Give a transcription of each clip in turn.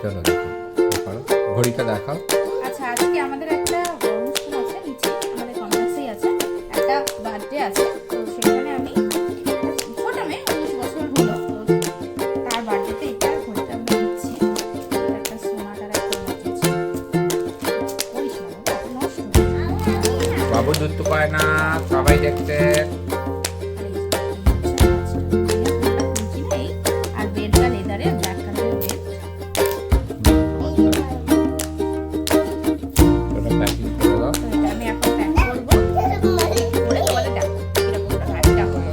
চলো দেখো, ঘড়িটা দেখাও। আচ্ছা, আজকে আমাদের একটা অনুষ্ঠান আছে নিচে, আমাদের কমপ্লেক্সেই আছে, একটা বার্থডে আছে। তো সেখানে আমি ছোট মেয়ে 19 বছর হলো, তো তার বার্থডেতে এটা ঘড়িটা আমি দিচ্ছি। একটা সোনাটার একটা দিচ্ছি। ওই সোনা নষ্ট বাবু দুধ পায় না, সবাই দেখতে। আর বেলটা লেদারের, ব্ল্যাক কালারের বেল। প্যাকিং করে দাও। তো এটা আমি এখন প্যাক করবো করে বলে দেখো এরকমটা একটা হলো।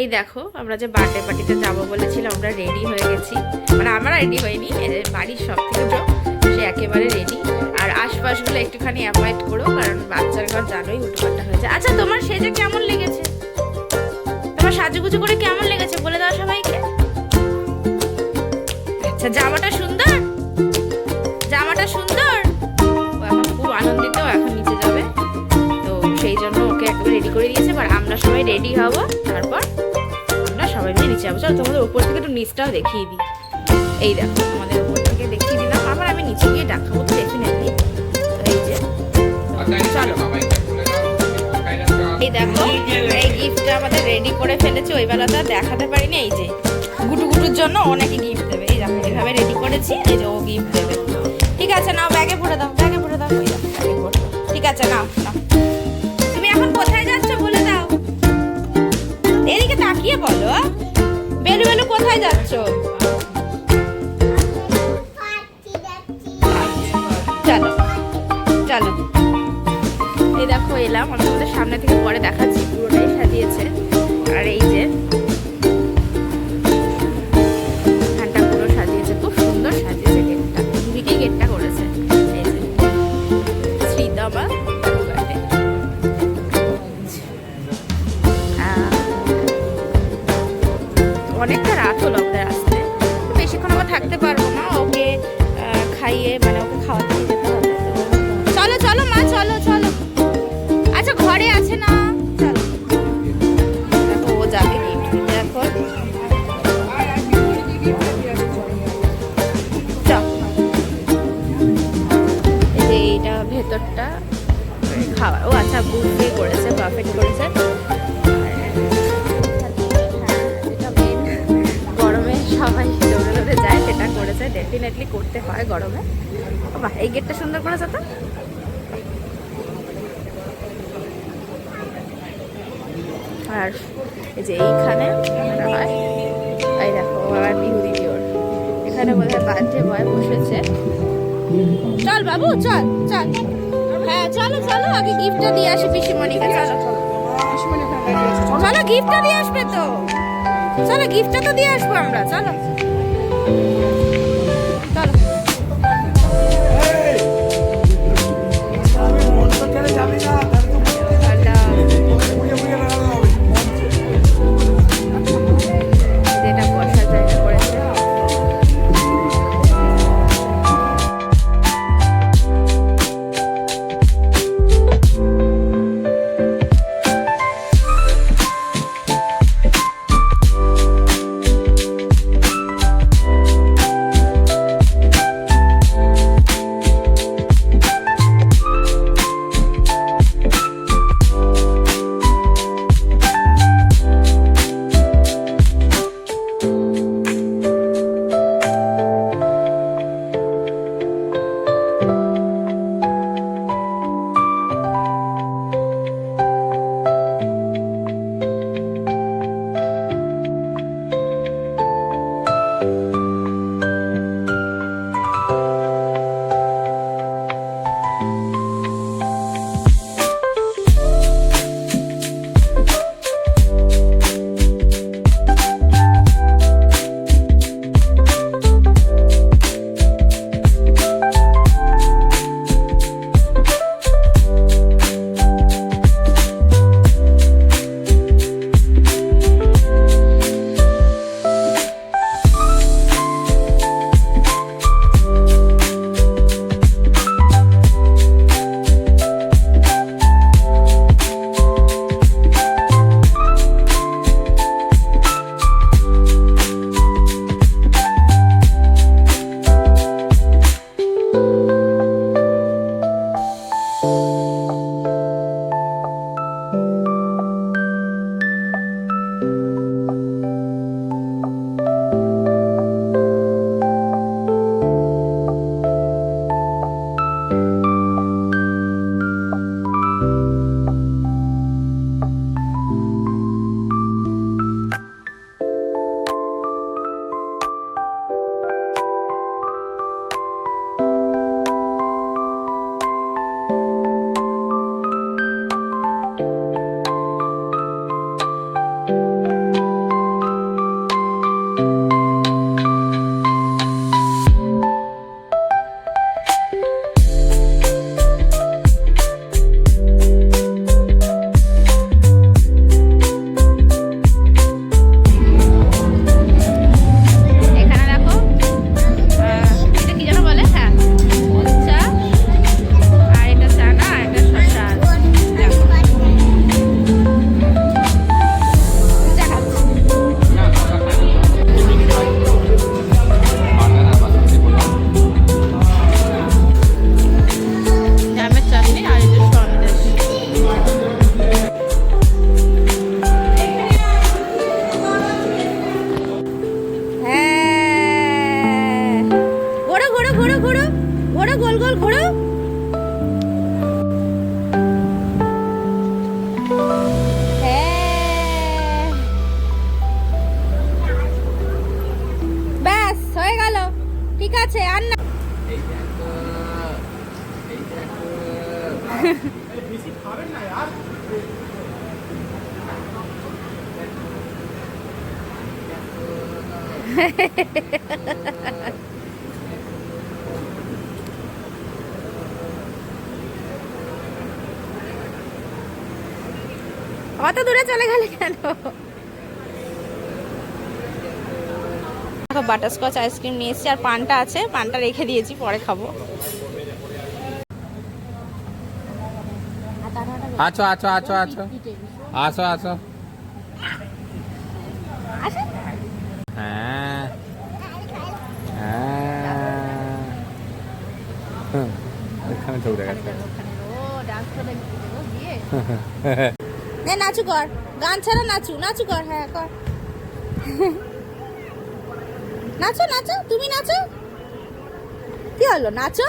এই দেখো, আমরা যে বার্থডে পার্টিতে যাবো বলেছিলাম, আমরা রেডি হয়ে গেছি। মানে আমরা রেডি হইনি, বাড়ির সব থেকে সে একেবারে রেডি। আর আশপাশগুলো একটুখানি অ্যাভয়েড করো, কারণ বাচ্চার ঘর জানোই উল্টোপাল্টা হয়েছে। আচ্ছা, তোমার সেজে কেমন লেগেছে? তোমার সাজুগুজু করে কেমন লেগেছে বলে দাও সবাইকে। আচ্ছা, জামাটা সুন্দর, জামাটা সুন্দর। ও এখন খুব আনন্দিত, এখন নিচে যাবে, তো সেই জন্য ওকে একেবারে রেডি করে দিয়েছে। এবার আমরা সবাই রেডি হব, তারপর আমরা সবাই মিলে নিচে যাবো। চলো তোমাদের উপর থেকে একটু নিচটাও দেখিয়ে দিই। এই দেখো, আমাদের উপর থেকে দেখিয়ে দিলাম। আবার আমি নিচে গিয়ে দেখাবো তো ডেফিনেটলি। এই যে চলো, এই দেখো, এই গিফটটা আমাদের রেডি করে ফেলেছে। ওই বেলাটা দেখাতে পারিনি। এই যে গুটুগুটুর জন্য অনেকে গিফট দেবে। এই দেখো, এইভাবে রেডি করেছি। এই যে ও গিফট দেবে। ঠিক আছে, নাও ব্যাগে ভরে দাও, ব্যাগে ভরে দাও। ওই দেখো, ব্যাগে ভরে দাও। ঠিক আছে, নাও নাও। তুমি এখন কোথায় যাচ্ছ বলে দাও। এদিকে তাকিয়ে বলো, বেলু বেলু কোথায় যাচ্ছ? চলো চলো। এই দেখো এলাম, আমি তোমাদের সামনে থেকে পরে দেখাচ্ছি। পুরোটাই সাজিয়েছে। আর এই যে ফ্যানটা পুরো সাজিয়েছে, খুব সুন্দর সাজিয়েছে গেটটা। দিকেই গেটটা করেছে। এই যে শ্রীদামা অনেকটা রাত হলো আমাদের আসতে, বেশিক্ষণ আমরা থাকতে পারবো না। ওকে খাইয়ে, মানে ওকে খাওয়াতে যেতে হবে। চলো চলো মা, চলো চলো। আচ্ছা, ঘরে আছে না? চলো। দেখো, ও যাবে গিফট দিতে এখন। এই যে এইটা ভেতরটা খাওয়ার। ও আচ্ছা, বুফে করেছে, বাফেট করেছে। সবাই দৌড়ে দৌড়ে যায়, সেটা করেছে। ডেফিনেটলি করতে হয় গরমে। বাহ, এই গেটটা সুন্দর করেছে তো। আর এই যে এইখানে হয়, এই দেখো আবার বিহুরি ওর এখানে বোধহয় বার্থডে বয় বসেছে। চল বাবু, চল চল। হ্যাঁ চলো চলো, আগে গিফটটা দিয়ে আসি পিসিমণিকে। চলো চলো, গিফটটা দিয়ে আসবে তো। চলো, গিফটটা তো দিয়ে আসবো আমরা। চলো যেটা বসার জায়গা করেছে। ঠিক আছে আর না। এই দেখো, এই দেখো। বেশি খাবেন না यार। অত দূরে চলে গেলে কেন? বাটারস্কচ আইসক্রিম নিয়ে এসেছি আর পানটা আছে, পানটা রেখে দিয়েছি, পরে খাবো। আছো আছো আছো আছো আসো আসো। হ্যাঁ হ্যাঁ, ওইখানে ছবি দেখাচ্ছে। নাচু কর, গান ছাড়া নাচু, নাচু কর, হ্যাঁ কর। নাচো নাচো, তুমি নাচো। কি হলো, নাচো।